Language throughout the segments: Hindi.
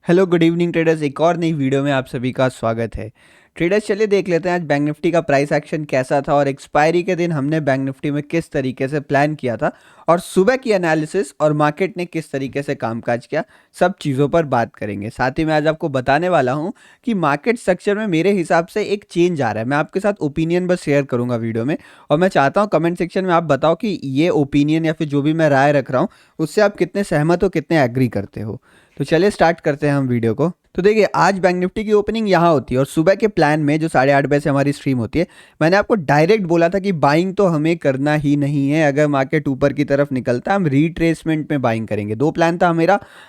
हेलो गुड इवनिंग ट्रेडर्स, एक और नई वीडियो में आप सभी का स्वागत है। ट्रेडर्स चलिए देख लेते हैं आज बैंक निफ्टी का प्राइस एक्शन कैसा था और एक्सपायरी के दिन हमने बैंक निफ्टी में किस तरीके से प्लान किया था और सुबह की एनालिसिस और मार्केट ने किस तरीके से कामकाज किया, सब चीज़ों पर बात करेंगे। साथ ही मैं आज आपको बताने वाला हूं कि मार्केट स्ट्रक्चर में मेरे हिसाब से एक चेंज आ रहा है। मैं आपके साथ ओपिनियन बस शेयर करूंगा वीडियो में और मैं चाहता हूं कमेंट सेक्शन में आप बताओ कि ये ओपिनियन या फिर जो भी मैं राय रख रहा हूँ उससे आप कितने सहमत हो, कितने एग्री करते हो। तो चलिए स्टार्ट करते हैं हम वीडियो को। तो देखिए आज बैंक निफ्टी की ओपनिंग यहाँ होती है और सुबह के प्लान में जो 8:30 बजे से हमारी स्ट्रीम होती है, मैंने आपको डायरेक्ट बोला था कि बाइंग तो हमें करना ही नहीं है। अगर मार्केट ऊपर की तरफ निकलता है हम रिट्रेसमेंट में बाइंग करेंगे। दो प्लान था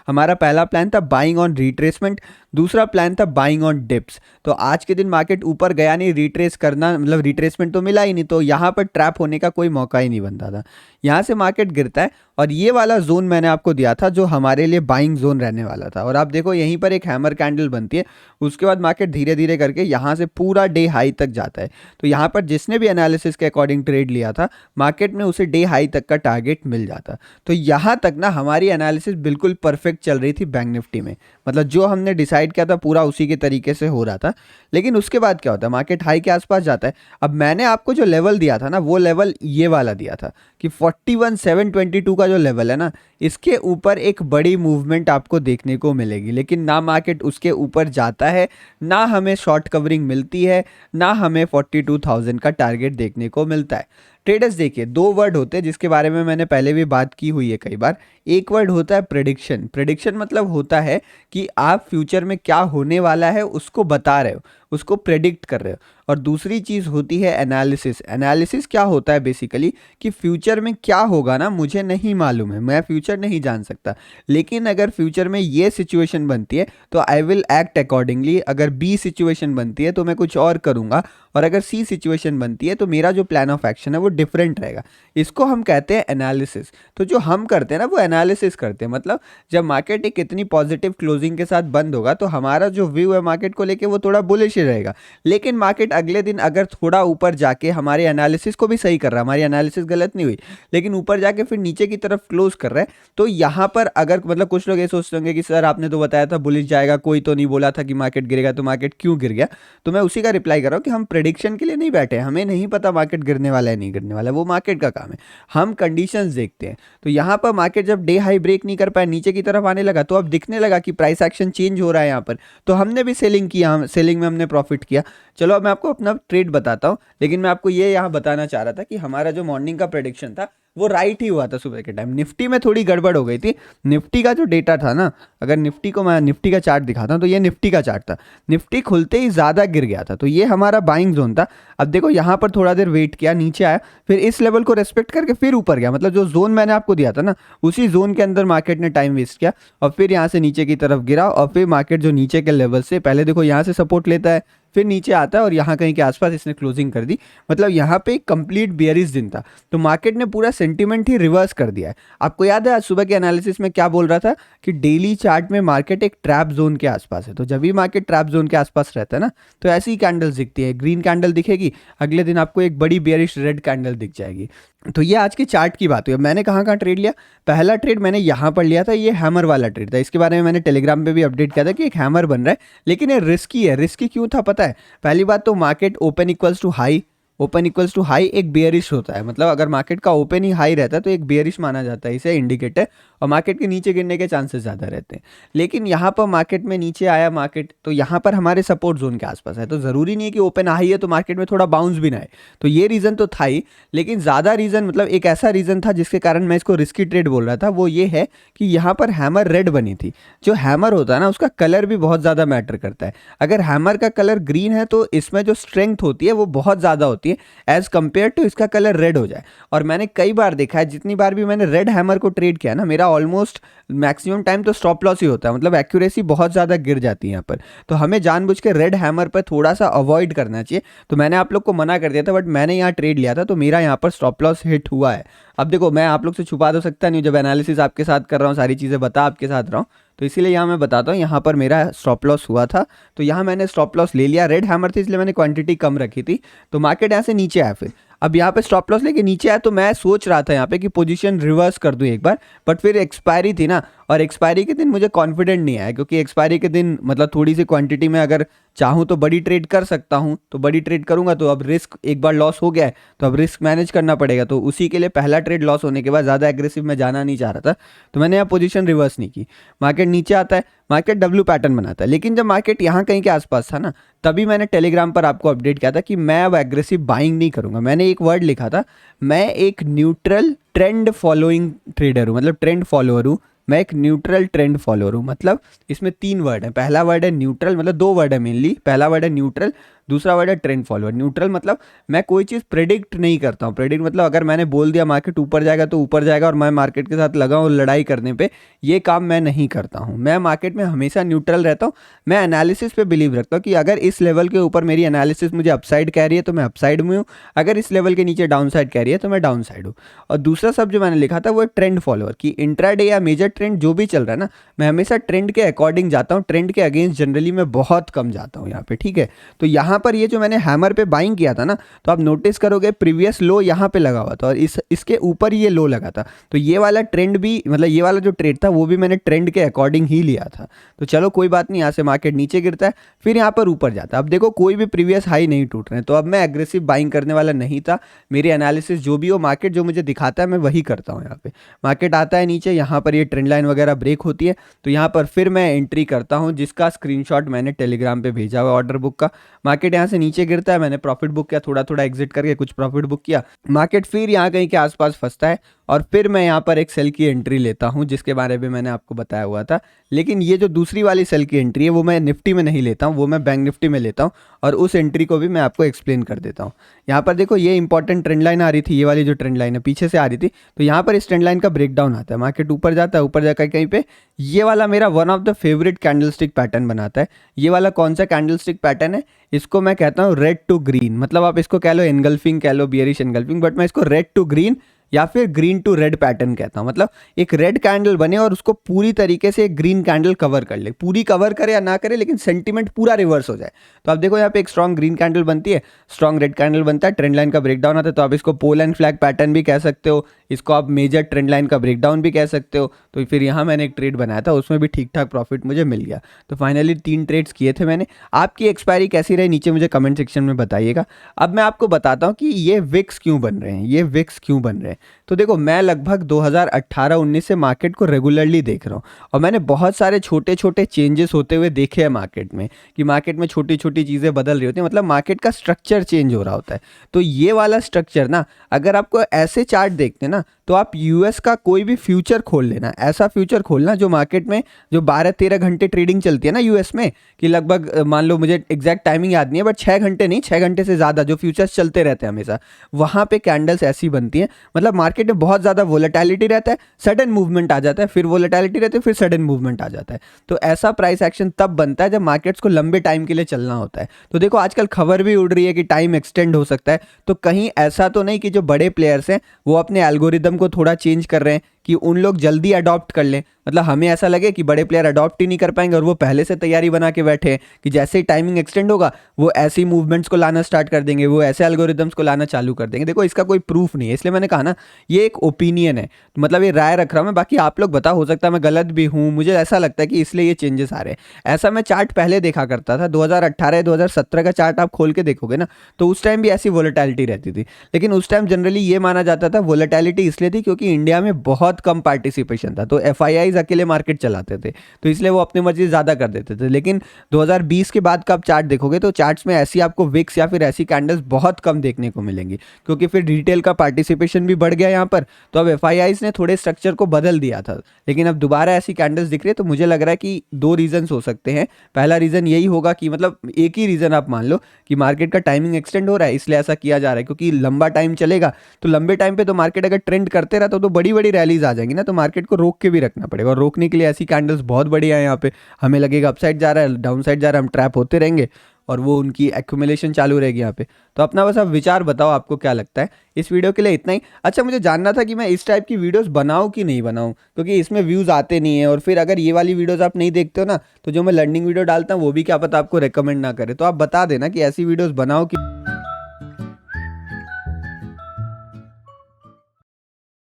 हमारा पहला प्लान था बाइंग ऑन रिट्रेसमेंट, दूसरा प्लान था बाइंग ऑन डिप्स। तो आज के दिन मार्केट ऊपर गया नहीं, रिट्रेस करना मतलब रिट्रेसमेंट तो मिला ही नहीं, तो यहाँ पर ट्रैप होने का कोई मौका ही नहीं बनता था। यहाँ से मार्केट गिरता है और ये वाला जोन मैंने आपको दिया था जो हमारे लिए बाइंग जोन रहने वाला था और आप देखो यहीं पर एक हैमर कैंडल बनती है। उसके बाद मार्केट धीरे धीरे करके यहाँ से पूरा डे हाई तक जाता है। तो यहाँ पर जिसने भी एनालिसिस के अकॉर्डिंग ट्रेड लिया था मार्केट में उसे डे हाई तक का टारगेट मिल जाता। तो यहाँ तक ना हमारी एनालिसिस बिल्कुल परफेक्ट चल रही थी बैंक निफ्टी में, मतलब जो हमने डिसाइड किया था पूरा उसी के तरीके से हो रहा था। लेकिन उसके बाद क्या होता है, मार्केट हाई के आसपास जाता है। अब मैंने आपको जो लेवल दिया था ना वो लेवल ये वाला दिया था कि 41,722 का जो लेवल है ना, इसके ऊपर एक बड़ी मूवमेंट आपको देखने को मिलेगी। लेकिन ना मार्केट उसके ऊपर जाता है, ना हमें शॉर्ट कवरिंग मिलती है, ना हमें 42,000 का टारगेट देखने को मिलता है। ट्रेडर्स देखिए दो वर्ड होते हैं जिसके बारे में मैंने पहले भी बात की हुई है कई बार। एक वर्ड होता है प्रेडिक्शन। प्रेडिक्शन मतलब होता है कि आप फ्यूचर में क्या होने वाला है उसको बता रहे हो, उसको प्रेडिक्ट कर रहे हो। और दूसरी चीज़ होती है एनालिसिस। एनालिसिस क्या होता है बेसिकली कि फ्यूचर में क्या होगा ना मुझे नहीं मालूम है, मैं फ्यूचर नहीं जान सकता, लेकिन अगर फ्यूचर में ये सिचुएशन बनती है तो आई विल एक्ट अकॉर्डिंगली। अगर बी सिचुएशन बनती है तो मैं कुछ और करूँगा, और अगर सी सिचुएशन बनती है तो मेरा जो प्लान ऑफ एक्शन है वो डिफरेंट रहेगा। इसको हम कहते हैं एनालिसिस। तो जो हम करते हैं ना वो एनालिसिस करते हैं, मतलब जब मार्केट एक इतनी पॉजिटिव क्लोजिंग के साथ बंद होगा तो हमारा जो व्यू है मार्केट को लेके वो थोड़ा बुलिश ही रहेगा। लेकिन मार्केट अगले दिन अगर थोड़ा ऊपर जाके हमारे एनालिसिस को भी सही कर रहा है, हमारी एनालिसिस गलत नहीं हुई, लेकिन ऊपर जाके फिर नीचे की तरफ क्लोज कर रहा है, तो यहाँ पर अगर मतलब कुछ लोग ये सोचते होंगे कि सर आपने तो बताया था बुलिश जाएगा, कोई तो नहीं बोला था कि मार्केट गिरेगा, तो मार्केट क्यों गिर गया। तो मैं उसी का रिप्लाई कर रहा हूँ कि हम प्रेडिक्शन के लिए नहीं बैठे, हमें नहीं पता मार्केट गिरने वाला है नहीं गिरने वाला है, वो मार्केट का काम है। हम कंडीशंस देखते हैं। तो यहाँ पर मार्केट जब डे हाई ब्रेक नहीं कर पाया, नीचे की तरफ आने लगा, तो अब दिखने लगा कि प्राइस एक्शन चेंज हो रहा है यहाँ पर, तो हमने भी सेलिंग किया, हम सेलिंग में हमने प्रॉफिट किया। चलो अब मैं आपको अपना ट्रेड बताता हूँ, लेकिन मैं आपको ये यहाँ बताना चाह रहा था कि हमारा जो मॉर्निंग का प्रेडिक्शन था वो राइट ही हुआ था सुबह के टाइम। निफ्टी में थोड़ी गड़बड़ हो गई थी। निफ्टी का जो डेटा था ना, अगर निफ्टी को मैं निफ्टी का चार्ट दिखाता हूँ तो ये निफ्टी का चार्ट था, निफ्टी खुलते ही ज़्यादा गिर गया था, तो ये हमारा बाइंग जोन था। अब देखो यहाँ पर थोड़ा देर वेट किया, नीचे आया, फिर इस लेवल को रेस्पेक्ट करके फिर ऊपर गया, मतलब जो जोन मैंने आपको दिया था ना उसी जोन के अंदर मार्केट ने टाइम वेस्ट किया और फिर यहाँ से नीचे की तरफ गिरा। और फिर मार्केट जो नीचे के लेवल से पहले देखो यहाँ से सपोर्ट लेता है, फिर नीचे आता है और यहाँ कहीं के आसपास इसने क्लोजिंग कर दी, मतलब यहाँ पे कंप्लीट बियरिश दिन था। तो मार्केट ने पूरा सेंटीमेंट ही रिवर्स कर दिया है। आपको याद है आज सुबह के एनालिसिस में क्या बोल रहा था कि डेली चार्ट में मार्केट एक ट्रैप जोन के आसपास है। तो जब भी मार्केट ट्रैप जोन के आसपास रहता है ना तो ऐसी ही कैंडल्स दिखती है, ग्रीन कैंडल दिखेगी, अगले दिन आपको एक बड़ी बियरिश रेड कैंडल दिख जाएगी। तो ये आज के चार्ट की बात हुई। मैंने कहाँ कहाँ ट्रेड लिया, पहला ट्रेड मैंने यहाँ पर लिया था, ये हैमर वाला ट्रेड था। इसके बारे में मैंने टेलीग्राम पे भी अपडेट किया था कि एक हैमर बन रहा है, लेकिन ये रिस्की है। रिस्की क्यों था पता है? पहली बात तो market open equals to high, open equals to high एक बेयरिश होता है, मतलब अगर मार्केट का ओपन ही हाई रहता है तो एक बेयरिश माना जाता है, इसे इंडिकेटर, और मार्केट के नीचे गिरने के चांसेस ज़्यादा रहते हैं। लेकिन यहाँ पर मार्केट में नीचे आया मार्केट, तो यहाँ पर हमारे सपोर्ट जोन के आसपास है, तो ज़रूरी नहीं है कि ओपन हाई है तो मार्केट में थोड़ा बाउंस भी ना आए। तो ये रीज़न तो था ही, लेकिन ज़्यादा रीज़न मतलब एक ऐसा रीज़न था जिसके कारण मैं इसको रिस्की ट्रेड बोल रहा था, वो ये है कि यहाँ पर हैमर रेड बनी थी। जो हैमर होता है ना उसका कलर भी बहुत ज़्यादा मैटर करता है। अगर हैमर का कलर ग्रीन है तो इसमें जो स्ट्रेंथ होती है वो बहुत ज़्यादा होती है एज कंपेयर टू इसका कलर रेड हो जाए। और मैंने कई बार देखा है, जितनी बार भी मैंने रेड हैमर को ट्रेड किया ना, मेरा ऑलमोस्ट मैक्सिमम टाइम तो स्टॉप लॉस ही होता है, मतलब एक्यूरेसी बहुत ज़्यादा गिर जाती है यहाँ पर। तो हमें जानबूझ के रेड हैमर पर थोड़ा सा अवॉइड करना चाहिए। तो मैंने आप लोग को मना कर दिया था, बट मैंने यहाँ ट्रेड लिया था तो मेरा यहाँ पर स्टॉप लॉस हिट हुआ है। अब देखो मैं आप लोग से छुपा तो सकता नहीं, जब एनालिसिस आपके साथ कर रहा हूँ, सारी चीज़ें बता आपके साथ रहा हूँ, तो इसीलिए यहाँ मैं बताता हूँ। यहाँ पर मेरा स्टॉप लॉस हुआ था, तो यहाँ मैंने स्टॉप लॉस ले लिया। रेड हैमर थी इसलिए मैंने क्वांटिटी कम रखी थी। तो मार्केट यहाँ से नीचे आया, फिर अब यहाँ पे स्टॉप लॉस लेके नीचे आया, तो मैं सोच रहा था यहाँ पे कि पोजीशन रिवर्स कर दूँ एक बार, बट फिर एक्सपायरी थी ना, और एक्सपायरी के दिन मुझे कॉन्फिडेंट नहीं आया, क्योंकि एक्सपायरी के दिन मतलब थोड़ी सी क्वांटिटी में अगर चाहूँ तो बड़ी ट्रेड कर सकता हूँ, तो बड़ी ट्रेड करूँगा तो अब रिस्क एक बार लॉस हो गया है तो अब रिस्क मैनेज करना पड़ेगा, तो उसी के लिए पहला ट्रेड लॉस होने के बाद ज़्यादा एग्रेसिव मैं जाना नहीं चाह रहा था, तो मैंने यहाँ पोजीशन रिवर्स नहीं की। मार्केट नीचे आता है, मार्केट डब्ल्यू पैटर्न बनाता है, लेकिन जब मार्केट यहाँ कहीं के आसपास था ना, तभी मैंने टेलीग्राम पर आपको अपडेट किया था कि मैं अब एग्रेसिव बाइंग नहीं करूँगा। मैंने एक वर्ड लिखा था, मैं एक न्यूट्रल ट्रेंड फॉलोइंग ट्रेडर हूँ, मतलब ट्रेंड फॉलोअर हूँ। मैं एक न्यूट्रल ट्रेंड फॉलोअर हूँ, मतलब इसमें 3 वर्ड हैं। पहला वर्ड है न्यूट्रल, मतलब 2 वर्ड है मेनली। पहला वर्ड है न्यूट्रल, दूसरा वर्ड है ट्रेंड फॉलोअर। न्यूट्रल मतलब मैं कोई चीज़ प्रेडिक्ट नहीं करता हूँ। प्रेडिक्ट मतलब अगर मैंने बोल दिया मार्केट ऊपर जाएगा तो ऊपर जाएगा और मैं मार्केट के साथ लगा हूँ लड़ाई करने पे, ये काम मैं नहीं करता हूँ। मैं मार्केट में हमेशा न्यूट्रल रहता हूँ। मैं एनालिसिस पे बिलीव रखता हूँ कि अगर इस लेवल के ऊपर मेरी एनालिसिस मुझे अपसाइड कह रही है तो मैं अपसाइड में हूँ, अगर इस लेवल के नीचे डाउन साइड कह रही है तो मैं डाउन साइड हूँ। और दूसरा शब्द जो मैंने लिखा था वो ट्रेंड फॉलोअर, कि इंट्राडे या मेजर ट्रेंड जो भी चल रहा है ना, मैं हमेशा ट्रेंड के अकॉर्डिंग जाता हूँ। ट्रेंड के अगेंस्ट जनरली मैं बहुत कम जाता हूँ यहाँ पे, ठीक है। तो यहाँ पर ये जो मैंने हैमर पे बाइंग किया था ना, तो आप नोटिस करोगे प्रीवियस लो यहाँ पे लगा हुआ था और इसके ऊपर ये लो लगा था। तो ये वाला ट्रेंड भी, मतलब ये वाला जो ट्रेड था वो भी मैंने ट्रेंड के अकॉर्डिंग ही लिया था। तो चलो कोई बात नहीं, यहाँ से मार्केट नीचे गिरता है फिर यहाँ पर ऊपर जाता है। अब देखो कोई भी प्रीवियस हाई नहीं टूट रहे हैं, तो अब मैं एग्रेसिव बाइंग करने वाला नहीं था। मेरी एनालिसिस जो भी हो, मार्केट जो मुझे दिखाता है मैं वही करता हूँ। यहाँ पे मार्केट आता है नीचे, यहाँ पर ये ट्रेंड लाइन वगैरह ब्रेक होती है, तो यहाँ पर फिर मैं एंट्री करता हूँ, जिसका स्क्रीनशॉट मैंने टेलीग्राम पे भेजा हुआ ऑर्डर बुक का। मार्केट यहाँ से नीचे गिरता है, मैंने प्रॉफिट बुक किया, थोड़ा थोड़ा एग्जिट करके कुछ प्रॉफिट बुक किया। मार्केट फिर यहाँ कहीं के आसपास फंसता है और फिर मैं यहाँ पर एक सेल की एंट्री लेता हूँ, जिसके बारे में मैंने आपको बताया हुआ था। लेकिन ये जो दूसरी वाली सेल की एंट्री है वो मैं निफ्टी में नहीं लेता हूँ, वो मैं बैंक निफ्टी में लेता हूँ और उस एंट्री को भी मैं आपको एक्सप्लेन कर देता हूँ। यहाँ पर देखो ये इंपॉर्टेंट ट्रेंड लाइन आ रही थी, ये वाली जो ट्रेंड लाइन है पीछे से आ रही थी, तो यहाँ पर इस ट्रेंड लाइन का ब्रेकडाउन आता है। मार्केट ऊपर जाता है, ऊपर जाकर कहीं पे ये वाला मेरा one of the favourite candlestick pattern बनाता है। ये वाला कौन सा कैंडलस्टिक पैटर्न है? इसको मैं कहता हूँ रेड टू ग्रीन, मतलब आप इसको कह लो एनगल्फिंग, कह लो बियरिश एनगल्फिंग, बट मैं इसको रेड टू ग्रीन या फिर ग्रीन टू रेड पैटर्न कहता हूं। मतलब एक रेड कैंडल बने और उसको पूरी तरीके से एक ग्रीन कैंडल कवर कर ले, पूरी कवर करे या ना करे, लेकिन सेंटीमेंट पूरा रिवर्स हो जाए। तो आप देखो यहाँ पे एक स्ट्रॉन्ग ग्रीन कैंडल बनती है, स्ट्रॉन्ग रेड कैंडल बनता है, ट्रेंड लाइन का ब्रेकडाउन आता है। तो आप इसको पोल एंड फ्लैग पैटर्न भी कह सकते हो, इसको आप मेजर ट्रेंड लाइन का ब्रेकडाउन भी कह सकते हो। तो फिर यहाँ मैंने एक ट्रेड बनाया था, उसमें भी ठीक ठाक प्रॉफिट मुझे मिल गया। तो फाइनली 3 ट्रेड्स किए थे मैंने। आपकी एक्सपायरी कैसी रही नीचे मुझे कमेंट सेक्शन में बताइएगा। अब मैं आपको बताता हूँ कि ये विक्स क्यों बन रहे हैं, ये विक्स क्यों बन रहे हैं। तो देखो मैं लगभग 2018-19 से मार्केट को रेगुलरली देख रहा हूँ और मैंने बहुत सारे छोटे छोटे चेंजेस होते हुए देखे हैं मार्केट में, कि मार्केट में छोटी छोटी चीज़ें बदल रही होती हैं, मतलब मार्केट का स्ट्रक्चर चेंज हो रहा होता है। तो ये वाला स्ट्रक्चर ना, अगर आपको ऐसे चार्ट देखते ना, तो आप यूएस का कोई भी फ्यूचर खोल लेना, ऐसा फ्यूचर खोलना जो मार्केट में जो 12-13 घंटे ट्रेडिंग चलती है ना यूएस में, कि लगभग मान लो मुझे एग्जैक्ट टाइमिंग याद नहीं है, बट 6 घंटे नहीं, 6 घंटे से ज़्यादा जो फ्यूचर्स चलते रहते हैं हमेशा, वहाँ पे कैंडल्स ऐसी बनती हैं। मतलब मार्केट में बहुत ज़्यादा वोलेटिलिटी रहता है, सडन मूवमेंट आ जाता है, फिर वोलेटिलिटी रहती है, फिर सडन मूवमेंट आ जाता है। तो ऐसा प्राइस एक्शन तब बनता है जब मार्केट्स को लंबे टाइम के लिए चलना होता है। तो देखो आजकल खबर भी उड़ रही है कि टाइम एक्सटेंड हो सकता है, तो कहीं ऐसा तो नहीं कि जो बड़े प्लेयर्स हैं वो अपने एल्गोरिदम को थोड़ा चेंज कर रहे हैं कि उन लोग जल्दी अडॉप्ट कर लें, मतलब हमें ऐसा लगे कि बड़े प्लेयर अडॉप्ट ही नहीं कर पाएंगे और वो पहले से तैयारी बना के बैठे हैं कि जैसे ही टाइमिंग एक्सटेंड होगा वो ऐसी मूवमेंट्स को लाना स्टार्ट कर देंगे, वो ऐसे एल्गोरिदम्स को लाना चालू कर देंगे। देखो इसका कोई प्रूफ नहीं है, इसलिए मैंने कहा ना ये एक ओपिनियन है, मतलब ये राय रख रहा हूँ मैं, बाकी आप लोग बताओ, हो सकता है मैं गलत भी हूँ, मुझे ऐसा लगता है कि इसलिए ये चेंजेस आ रहे हैं। ऐसा मैं चार्ट पहले देखा करता था, 2018-2017 का चार्ट आप खोल के देखोगे ना, तो उस टाइम भी ऐसी वोलेटिलिटी रहती थी, लेकिन उस टाइम जनरली ये माना जाता था वोलेटिलिटी इसलिए थी क्योंकि इंडिया में बहुत कम पार्टिसिपेशन था, तो एफआईआईज अकेले मार्केट चलाते थे, तो इसलिए वो अपनी मर्जी ज़्यादा कर देते थे। लेकिन 2020 के बाद का आप चार्ट देखोगे तो चार्ट्स में ऐसी आपको विक्स या फिर ऐसी कैंडल्स बहुत कम देखने को मिलेंगी, क्योंकि फिर रिटेल का पार्टिसिपेशन भी बढ़ गया यहाँ पर, तो अब एफआईआईज ने थोड़े स्ट्रक्चर को बदल दिया था। लेकिन अब दोबारा ऐसी कैंडल्स दिख रही है, तो मुझे लग रहा है कि 2 रीजन हो सकते हैं। पहला रीजन यही होगा कि मतलब एक ही रीजन आप मान लो कि मार्केट का टाइमिंग एक्सटेंड हो रहा है, इसलिए ऐसा किया जा रहा है, क्योंकि लंबा टाइम चलेगा तो लंबे टाइम पे तो मार्केट अगर ट्रेंड करते रहा तो बड़ी बड़ी रैलीज आ जाएंगी ना, तो मार्केट को रोक के भी रखना पड़ेगा, और रोकने के लिए ऐसी कैंडल्स बहुत बढ़िया है। यहाँ पे हमें लगेगा अपसाइड जा रहा है, डाउन साइड जा रहा है, हम ट्रैप होते रहेंगे और वो उनकी एक्यूमुलेशन चालू रहेगी यहाँ पे। तो अपना बस आप विचार बताओ, आपको क्या लगता है। इस वीडियो के लिए इतना ही। अच्छा मुझे जानना था कि मैं इस टाइप की वीडियोस बनाऊं कि नहीं बनाऊं, क्योंकि इसमें व्यूज़ आते नहीं है, और फिर अगर ये वाली वीडियोस आप नहीं देखते हो ना, तो जो मैं लर्निंग वीडियो डालता हूँ वो भी क्या पता आपको रेकमेंड ना करे। तो आप बता देना कि ऐसी वीडियोस बनाओ कि